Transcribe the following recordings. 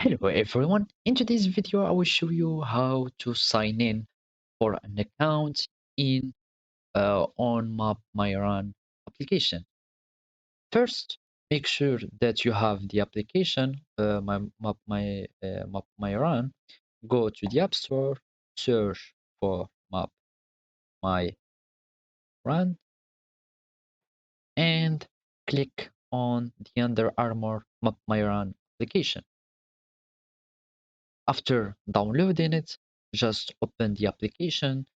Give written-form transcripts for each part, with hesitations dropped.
Hello everyone, in today's video I will show you how to sign in for an account in on mapmyrun application. First, make sure that you have the application mapmyrun. Go to the App Store, search for mapmyrun and click on the Under Armour mapmyrun application. After downloading it, just open the application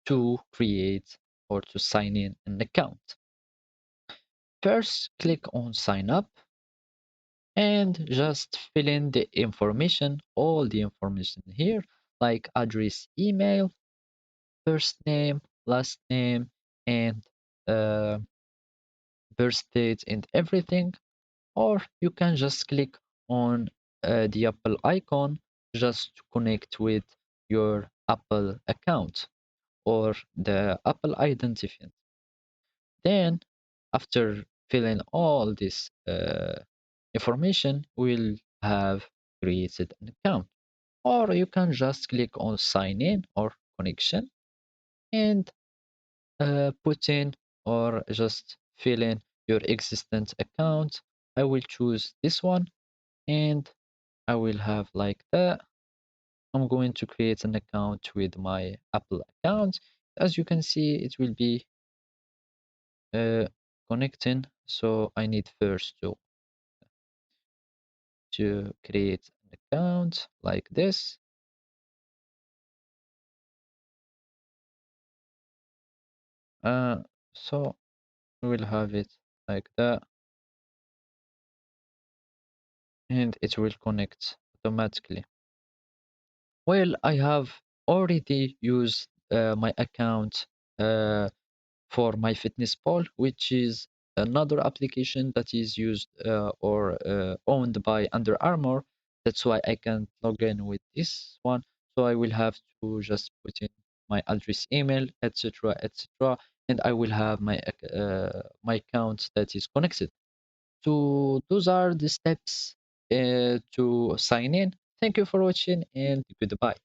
to create or to sign in an account. First, click on sign up and just fill in the information, all the information here, like address, email, first name, last name, and uh, birth date and everything. Or you can just click on the Apple icon just to connect with your Apple account or the Apple identifiant. Then, after filling all this information, we'll have created an account. Or you can just click on sign in or connection and put in or just fill in your existent account. I will choose this one and I will have like that. I'm going to create an account with my Apple account. As you can see, it will be uh, connecting. So I need first to create an account like this. Uh, so we will have it like that, and it will connect automatically. Well, I have already used my account for my fitness pal, which is another application that is used or owned by Under Armour. That's why I can log in with this one. So I will have to just put in my address, email, etc., etc., and I will have my account that is connected. So those are the steps to sign in. Thank you for watching and goodbye.